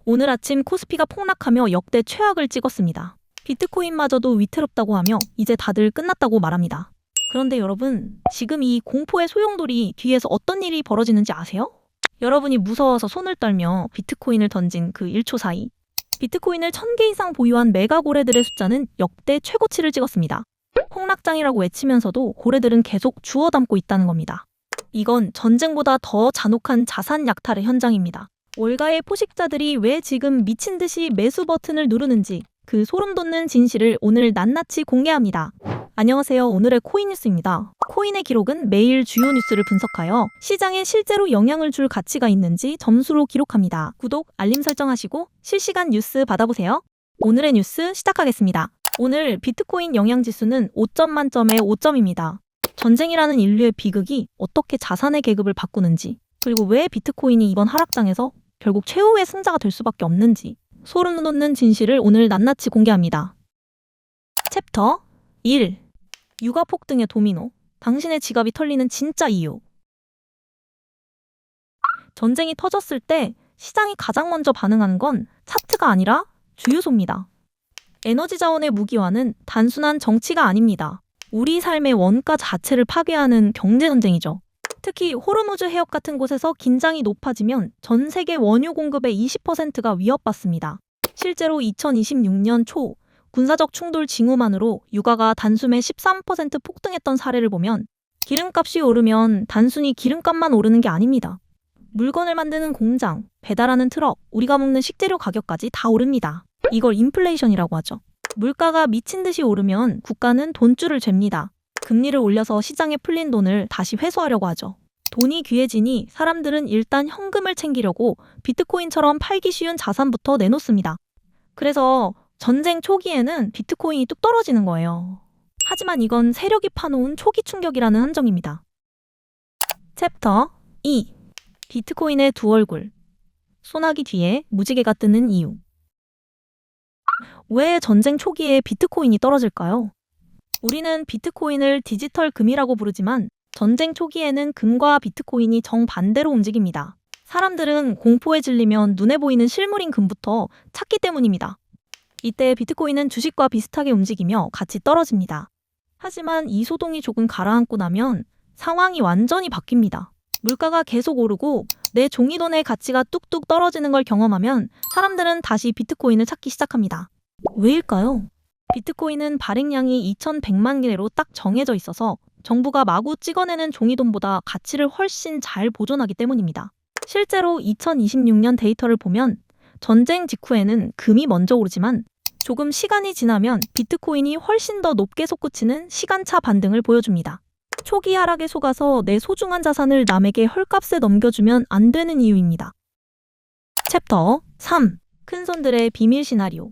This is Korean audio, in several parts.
오늘 아침 코스피가 폭락하며 역대 최악을 찍었습니다. 비트코인마저도 위태롭다고 하며 이제 다들 끝났다고 말합니다. 그런데 여러분, 지금 이 공포의 소용돌이 뒤에서 어떤 일이 벌어지는지 아세요? 여러분이 무서워서 손을 떨며 비트코인을 던진 그 1초 사이, 비트코인을 1000개 이상 보유한 메가 고래들의 숫자는 역대 최고치를 찍었습니다. 폭락장이라고 외치면서도 고래들은 계속 주워 담고 있다는 겁니다. 이건 전쟁보다 더 잔혹한 자산 약탈의 현장입니다. 월가의 포식자들이 왜 지금 미친 듯이 매수 버튼을 누르는지 그 소름 돋는 진실을 오늘 낱낱이 공개합니다. 안녕하세요. 오늘의 코인 뉴스입니다. 코인의 기록은 매일 주요 뉴스를 분석하여 시장에 실제로 영향을 줄 가치가 있는지 점수로 기록합니다. 구독, 알림 설정하시고 실시간 뉴스 받아보세요. 오늘의 뉴스 시작하겠습니다. 오늘 비트코인 영향지수는 5점 만점에 5점입니다. 전쟁이라는 인류의 비극이 어떻게 자산의 계급을 바꾸는지, 그리고 왜 비트코인이 이번 하락장에서 결국 최후의 승자가 될 수밖에 없는지 소름 돋는 진실을 오늘 낱낱이 공개합니다. 챕터 1. 유가 폭등의 도미노. 당신의 지갑이 털리는 진짜 이유. 전쟁이 터졌을 때 시장이 가장 먼저 반응하는 건 차트가 아니라 주유소입니다. 에너지 자원의 무기화는 단순한 정치가 아닙니다. 우리 삶의 원가 자체를 파괴하는 경제전쟁이죠. 특히 호르무즈 해협 같은 곳에서 긴장이 높아지면 전 세계 원유 공급의 20%가 위협받습니다. 실제로 2026년 초 군사적 충돌 징후만으로 유가가 단숨에 13% 폭등했던 사례를 보면 기름값이 오르면 단순히 기름값만 오르는 게 아닙니다. 물건을 만드는 공장, 배달하는 트럭, 우리가 먹는 식재료 가격까지 다 오릅니다. 이걸 인플레이션이라고 하죠. 물가가 미친 듯이 오르면 국가는 돈줄을 잽니다. 금리를 올려서 시장에 풀린 돈을 다시 회수하려고 하죠. 돈이 귀해지니 사람들은 일단 현금을 챙기려고 비트코인처럼 팔기 쉬운 자산부터 내놓습니다. 그래서 전쟁 초기에는 비트코인이 뚝 떨어지는 거예요. 하지만 이건 세력이 파놓은 초기 충격이라는 함정입니다. 챕터 2. 비트코인의 두 얼굴. 소나기 뒤에 무지개가 뜨는 이유. 왜 전쟁 초기에 비트코인이 떨어질까요? 우리는 비트코인을 디지털 금이라고 부르지만 전쟁 초기에는 금과 비트코인이 정반대로 움직입니다. 사람들은 공포에 질리면 눈에 보이는 실물인 금부터 찾기 때문입니다. 이때 비트코인은 주식과 비슷하게 움직이며 같이 떨어집니다. 하지만 이 소동이 조금 가라앉고 나면 상황이 완전히 바뀝니다. 물가가 계속 오르고 내 종이돈의 가치가 뚝뚝 떨어지는 걸 경험하면 사람들은 다시 비트코인을 찾기 시작합니다. 왜일까요? 비트코인은 발행량이 2100만 개로 딱 정해져 있어서 정부가 마구 찍어내는 종이돈보다 가치를 훨씬 잘 보존하기 때문입니다. 실제로 2026년 데이터를 보면 전쟁 직후에는 금이 먼저 오르지만 조금 시간이 지나면 비트코인이 훨씬 더 높게 솟구치는 시간차 반등을 보여줍니다. 초기 하락에 속아서 내 소중한 자산을 남에게 헐값에 넘겨주면 안 되는 이유입니다. 챕터 3. 큰손들의 비밀 시나리오.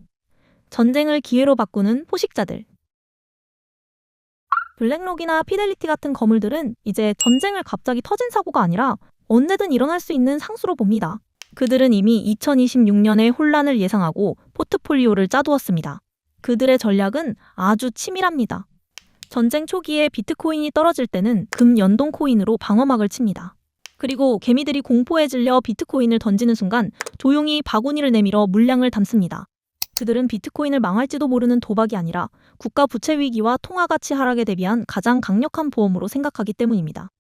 전쟁을 기회로 바꾸는 포식자들. 블랙록이나 피델리티 같은 거물들은 이제 전쟁을 갑자기 터진 사고가 아니라 언제든 일어날 수 있는 상수로 봅니다. 그들은 이미 2026년의 혼란을 예상하고 포트폴리오를 짜두었습니다. 그들의 전략은 아주 치밀합니다. 전쟁 초기에 비트코인이 떨어질 때는 금 연동 코인으로 방어막을 칩니다. 그리고 개미들이 공포에 질려 비트코인을 던지는 순간 조용히 바구니를 내밀어 물량을 담습니다. 그들은 비트코인을 망할지도 모르는 도박이 아니라 국가 부채 위기와 통화 가치 하락에 대비한 가장 강력한 보험으로 생각하기 때문입니다.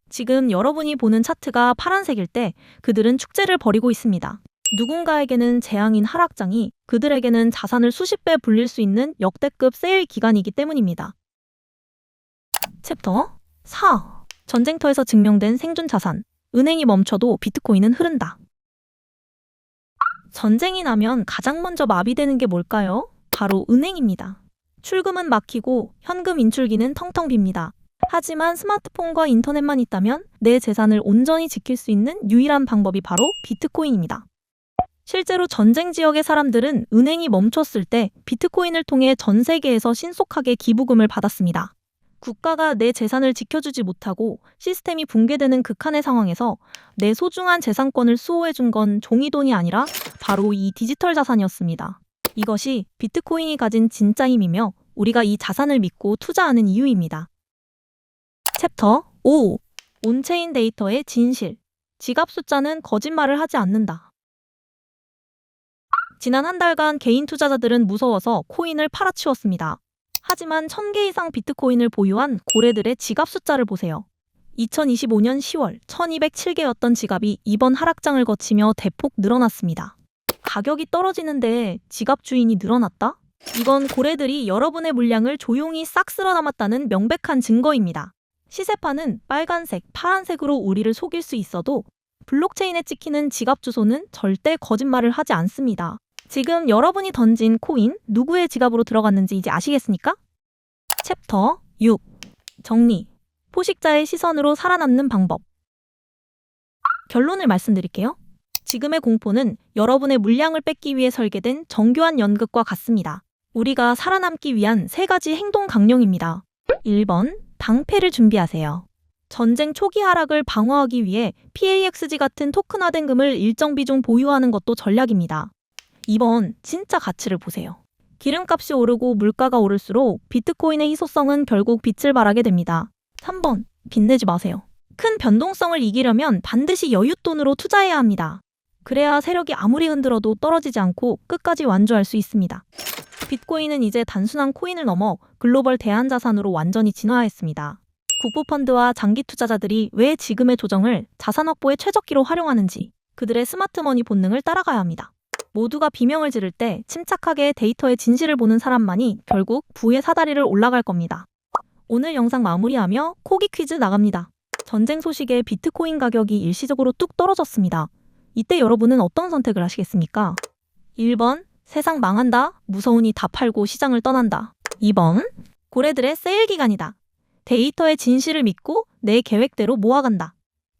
지금 여러분이 보는 차트가 파란색일 때 그들은 축제를 벌이고 있습니다. 누군가에게는 재앙인 하락장이 그들에게는 자산을 수십 배 불릴 수 있는 역대급 세일 기간이기 때문입니다. 챕터 4. 전쟁터에서 증명된 생존 자산. 은행이 멈춰도 비트코인은 흐른다. 전쟁이 나면 가장 먼저 마비되는 게 뭘까요? 바로 은행입니다. 출금은 막히고 현금 인출기는 텅텅 빕니다. 하지만 스마트폰과 인터넷만 있다면 내 재산을 온전히 지킬 수 있는 유일한 방법이 바로 비트코인입니다. 실제로 전쟁 지역의 사람들은 은행이 멈췄을 때 비트코인을 통해 전 세계에서 신속하게 기부금을 받았습니다. 국가가 내 재산을 지켜주지 못하고 시스템이 붕괴되는 극한의 상황에서 내 소중한 재산권을 수호해준 건 종이돈이 아니라 바로 이 디지털 자산이었습니다. 이것이 비트코인이 가진 진짜 힘이며 우리가 이 자산을 믿고 투자하는 이유입니다. 챕터 5. 온체인 데이터의 진실. 지갑 숫자는 거짓말을 하지 않는다. 지난 한 달간 개인 투자자들은 무서워서 코인을 팔아치웠습니다. 하지만 1000개 이상 비트코인을 보유한 고래들의 지갑 숫자를 보세요. 2025년 10월 1207개였던 지갑이 이번 하락장을 거치며 대폭 늘어났습니다. 가격이 떨어지는데 지갑 주인이 늘어났다? 이건 고래들이 여러분의 물량을 조용히 싹 쓸어 담았다는 명백한 증거입니다. 시세판은 빨간색, 파란색으로 우리를 속일 수 있어도 블록체인에 찍히는 지갑 주소는 절대 거짓말을 하지 않습니다. 지금 여러분이 던진 코인 누구의 지갑으로 들어갔는지 이제 아시겠습니까? 챕터 6. 정리. 포식자의 시선으로 살아남는 방법. 결론을 말씀드릴게요. 지금의 공포는 여러분의 물량을 뺏기 위해 설계된 정교한 연극과 같습니다. 우리가 살아남기 위한 3가지 행동 강령입니다. 1번. 방패를 준비하세요. 전쟁 초기 하락을 방어하기 위해 PAXG 같은 토큰화된 금을 일정 비중 보유하는 것도 전략입니다. 2번. 진짜 가치를 보세요. 기름값이 오르고 물가가 오를수록 비트코인의 희소성은 결국 빛을 발하게 됩니다. 3번. 빚내지 마세요. 큰 변동성을 이기려면 반드시 여윳돈으로 투자해야 합니다. 그래야 세력이 아무리 흔들어도 떨어지지 않고 끝까지 완주할 수 있습니다. 비트코인은 이제 단순한 코인을 넘어 글로벌 대안자산으로 완전히 진화했습니다. 국부펀드와 장기 투자자들이 왜 지금의 조정을 자산 확보의 최적기로 활용하는지 그들의 스마트머니 본능을 따라가야 합니다. 모두가 비명을 지를 때 침착하게 데이터의 진실을 보는 사람만이 결국 부의 사다리를 올라갈 겁니다. 오늘 영상 마무리하며 코기 퀴즈 나갑니다. 전쟁 소식에 비트코인 가격이 일시적으로 뚝 떨어졌습니다. 이때 여러분은 어떤 선택을 하시겠습니까? 1번. 세상 망한다. 무서우니 다 팔고 시장을 떠난다. 2번. 고래들의 세일 기간이다. 데이터의 진실을 믿고 내 계획대로 모아간다.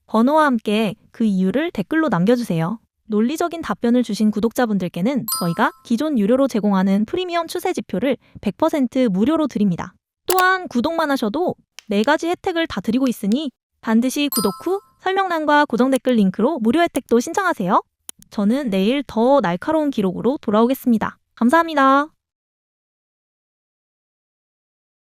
번호와 함께 그 이유를 댓글로 남겨주세요. 논리적인 답변을 주신 구독자분들께는 저희가 기존 유료로 제공하는 프리미엄 추세 지표를 100% 무료로 드립니다. 또한 구독만 하셔도 4가지 혜택을 다 드리고 있으니 반드시 구독 후 설명란과 고정 댓글 링크로 무료 혜택도 신청하세요. 저는 내일 더 날카로운 기록으로 돌아오겠습니다. 감사합니다.